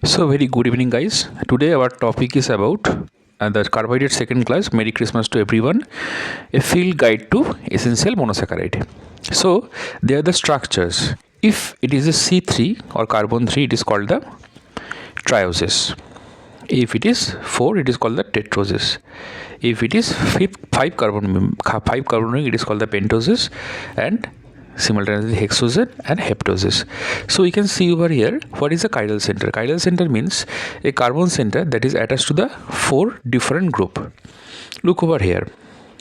So very good evening guys. Today our topic is about the carbohydrate second class. Merry Christmas to everyone. A field guide to essential monosaccharide. So they are the structures. If it is a C3 or carbon 3, it is called the trioses. If it is 4, it is called the tetroses. If it is 5 carbon ring, it is called the pentoses, and simultaneously hexoses and heptoses. So we can see over here what is a chiral center. Chiral center means a carbon center that is attached to the 4 different group. Look over here.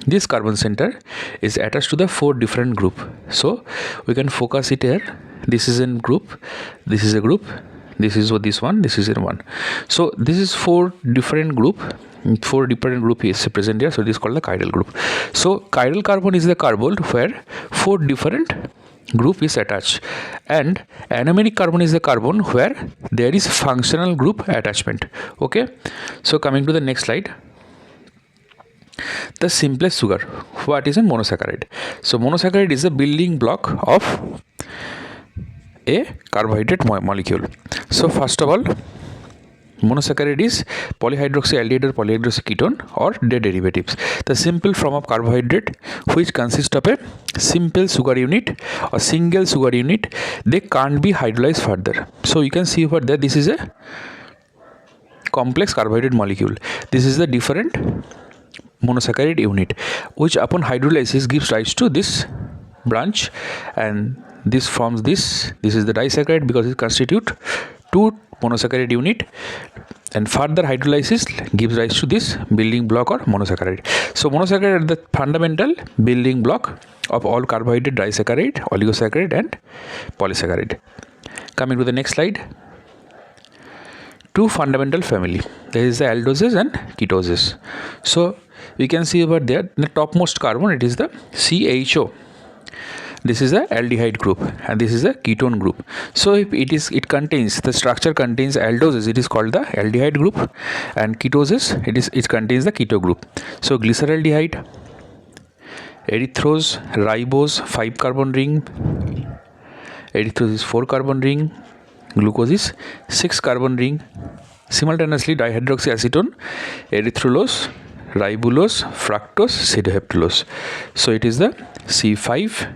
This carbon center is attached to the 4 different group. So we can focus it here. This is in group. This is a group. This is what this one. This is in one. So this is 4 different group. 4 different group is present here, so it is called the chiral group. So chiral carbon is the carbon where 4 different group is attached, and anomeric carbon is the carbon where there is functional group attachment. Okay, so coming to the next slide. The simplest sugar. What is a monosaccharide? So monosaccharide is the building block of a carbohydrate molecule. So first of all, monosaccharide is polyhydroxyaldehyde or polyhydroxyketone or their derivatives. The simple form of carbohydrate which consists of a simple sugar unit or single sugar unit. They can't be hydrolyzed further. So you can see over there, this is a complex carbohydrate molecule. This is the different monosaccharide unit which upon hydrolysis gives rise to this branch, and this forms this is the disaccharide because it constitutes 2 monosaccharide unit, and further hydrolysis gives rise to this building block or monosaccharide. So monosaccharide is the fundamental building block of all carbohydrate, disaccharide, oligosaccharide and polysaccharide. Coming to the next slide. 2 fundamental family. There is the aldoses and ketoses. So we can see over there the topmost carbon, it is the CHO. This is the aldehyde group and this is a ketone group. So if it contains, the structure contains aldoses, it is called the aldehyde group, and ketoses, it contains the keto group. So glyceraldehyde, erythrose, ribose 5 carbon ring, erythrose is 4 carbon ring, glucose is 6 carbon ring, simultaneously dihydroxyacetone, erythrulose, ribulose, fructose, pseudoheptulose. So it is the C5,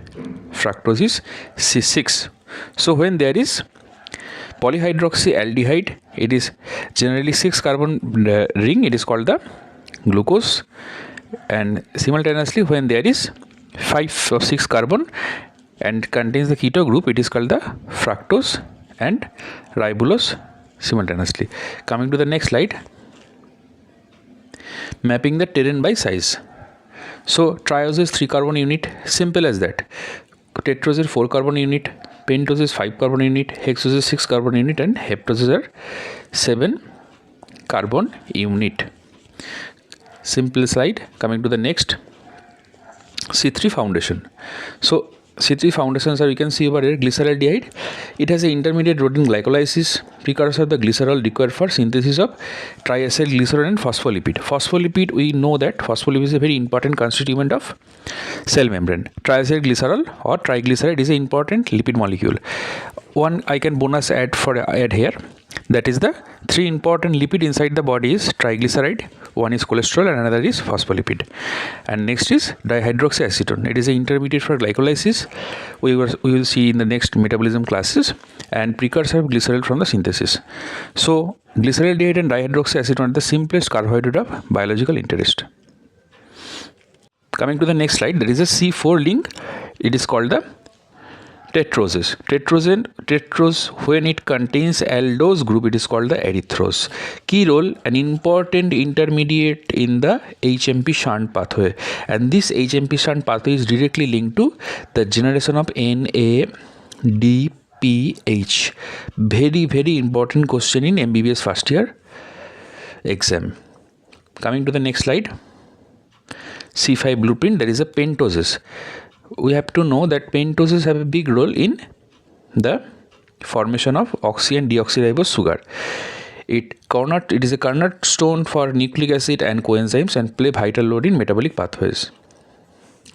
fructose is C6. So when there is polyhydroxyaldehyde, it is generally 6 carbon ring, it is called the glucose, and simultaneously when there is 5 or 6 carbon and contains the keto group, it is called the fructose and ribulose simultaneously. Coming to the next slide. Mapping the terrain by size. So triose is 3 carbon unit, simple as that. Tetrose is 4 carbon unit, pentose is 5 carbon unit, hexose is 6 carbon unit, and heptose are 7 carbon unit. Simple slide. Coming to the next. C3 foundation. So C3 foundations are, you can see over here, glyceraldehyde. It has an intermediate road in glycolysis, precursor of the glycerol required for synthesis of triacylglycerol and phospholipid. Phospholipid, we know that phospholipid is a very important constituent of cell membrane. Triacylglycerol or triglyceride is an important lipid molecule. One I can bonus add here. That is the 3 important lipid inside the body is triglyceride, one is cholesterol and another is phospholipid, and next is dihydroxyacetone. It is an intermediate for glycolysis. We will see in the next metabolism classes, and precursor of glycerol from the synthesis. So glyceraldehyde and dihydroxyacetone are the simplest carbohydrate of biological interest. Coming to the next slide, there is a C4 link. It is called the tetroses. Tetrose, when it contains aldose group, it is called the erythrose. Key role, an important intermediate in the HMP shunt pathway, and this HMP shunt pathway is directly linked to the generation of NADPH. Very important question in MBBS first year exam. Coming to the next slide. C5 blueprint, there is a pentoses. We have to know that pentoses have a big role in the formation of oxy and deoxyribose sugar. It is a cornerstone for nucleic acid and coenzymes and play vital role in metabolic pathways.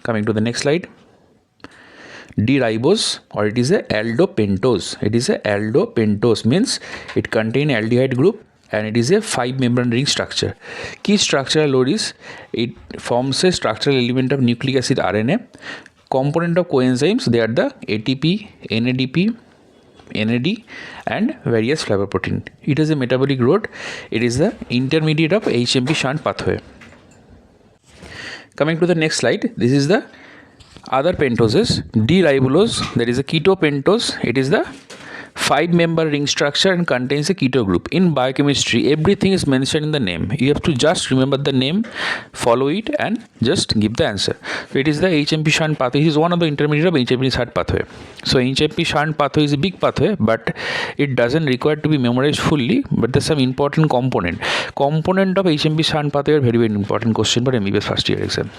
Coming to the next slide. D-ribose, or it is a aldopentose. It is a aldopentose, means it contains aldehyde group and it is a 5-membrane ring structure. Key structural load is it forms a structural element of nucleic acid RNA. Component of coenzymes, they are the ATP, NADP, NAD and various flavoprotein. It is a metabolic road. It is the intermediate of HMP shunt pathway. Coming to the next slide, this is the other pentoses. D-ribulose, there is a ketopentose. It is the 5-member ring structure and contains a keto group. In biochemistry, everything is mentioned in the name. You have to just remember the name, follow it and just give the answer. So it is the HMP shunt pathway. It is one of the intermediate of HMP shunt pathway. So HMP shunt pathway is a big pathway, but it doesn't require to be memorized fully, but there's some important component. Component of HMP shunt pathway are very, very important question for MBBS first year exam.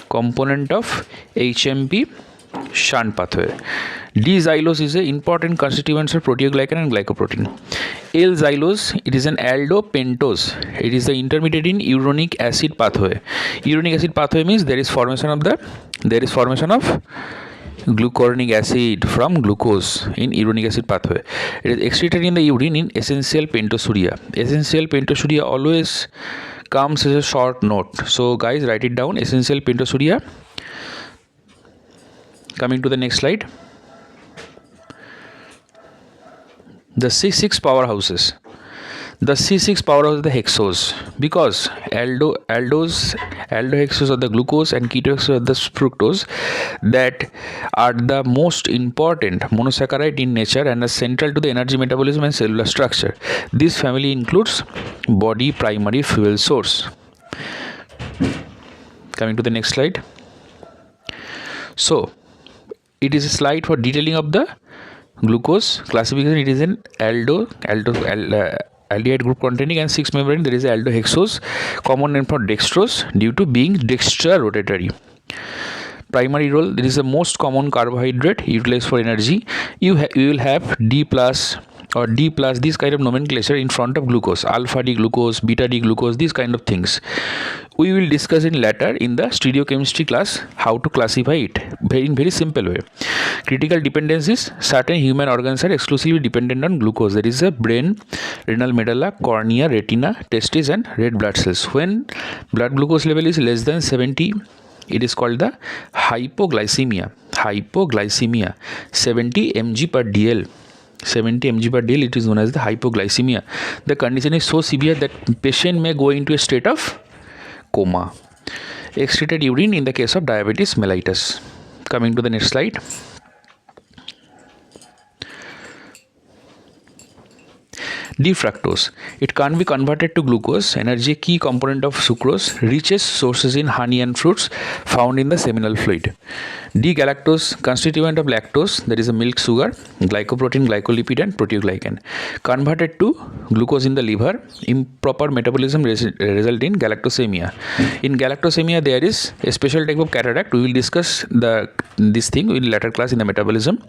Component of HMP shunt pathway. D-xylose is an important constituent of proteoglycan and glycoprotein. L-xylose, it is an aldopentose. It is the intermediate in uronic acid pathway. Uronic acid pathway means there is formation of glucuronic acid from glucose in uronic acid pathway. It is excreted in the urine in essential pentosuria. Essential pentosuria always comes as a short note. So guys, write it down, essential pentosuria. Coming to the next slide. The C6 powerhouses. The C6 powerhouse is the hexose, because aldohexose are the glucose and ketohexose are the fructose, that are the most important monosaccharide in nature and are central to the energy metabolism and cellular structure. This family includes body primary fuel source. Coming to the next slide. So it is a slide for detailing of the glucose classification. It is an aldehyde group containing and 6 membrane. There is aldohexose, common name for dextrose due to being dextra rotatory. Primary role, there is the most common carbohydrate utilized for energy. You will have D plus or D plus, this kind of nomenclature in front of glucose, alpha D glucose, beta D glucose, these kind of things. We will discuss in later in the stereochemistry class how to classify it in very simple way. Critical dependencies, certain human organs are exclusively dependent on glucose. There is a brain, renal medulla, cornea, retina, testes and red blood cells. When blood glucose level is less than 70, it is called the hypoglycemia. 70 mg per dl. 70 mg per dl, it is known as the hypoglycemia. The condition is so severe that patient may go into a state of coma. Excreted urine in the case of diabetes mellitus. Coming to the next slide. D-fructose. It can't be converted to glucose. Energy, key component of sucrose. Richest sources in honey and fruits found in the seminal fluid. D-galactose, constituent of lactose. There is a milk sugar, glycoprotein, glycolipid and proteoglycan. Converted to glucose in the liver. Improper metabolism result in galactosemia. In galactosemia, there is a special type of cataract. We will discuss this thing in later class in the metabolism.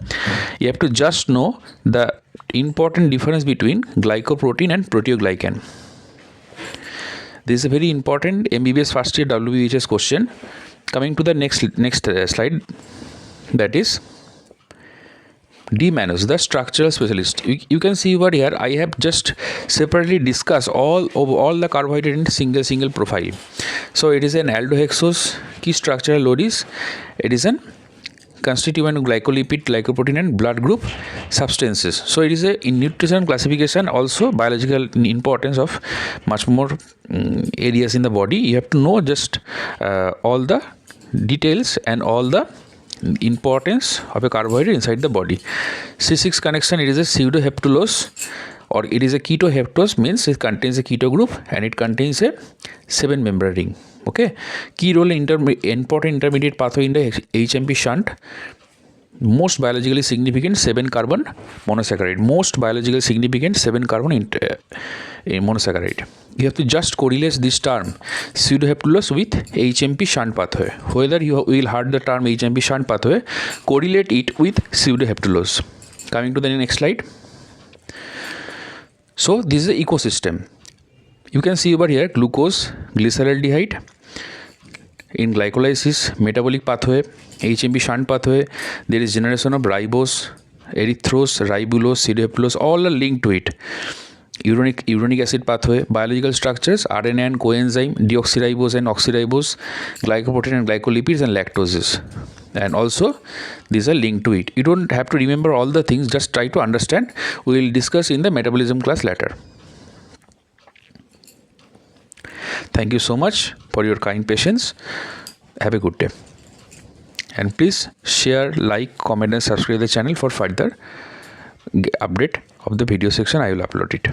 You have to just know the important difference between glycoprotein and proteoglycan. This is a very important MBBS first year WBHS question. Coming to the next slide, that is D-mannose, the structural specialist. You can see over here I have just separately discussed all the carbohydrate in single profile. So it is an aldohexose. Key structural load is, it is an constituent of glycolipid, glycoprotein and blood group substances. So it is a in nutrition classification, also biological importance of much more areas in the body. You have to know just all the details and all the importance of a carbohydrate inside the body. C6 connection, it is a pseudoheptulose or it is a ketoheptose, means it contains a keto group and it contains a 7-member ring. Okay, key role in important intermediate pathway in the HMP shunt. Most biologically significant 7-carbon monosaccharide. Most biologically significant 7-carbon monosaccharide. You have to just correlate this term pseudoheptulose with HMP shunt pathway. Whether you will heard the term HMP shunt pathway, correlate it with pseudoheptulose. Coming to the next slide. So this is the ecosystem. You can see over here glucose, glyceraldehyde, In glycolysis, metabolic pathway, HMB shunt pathway, there is generation of ribose, erythrose, ribulose, pseudoheptulose, all are linked to it. Uronic acid pathway, biological structures, RNA and coenzyme, deoxyribose and oxyribose, glycoprotein and glycolipids, and lactoses. And also these are linked to it. You don't have to remember all the things, just try to understand. We will discuss in the metabolism class later. Thank you so much for your kind patience. Have a good day. And please share, like, comment and subscribe the channel for further update of the video section. I will upload it.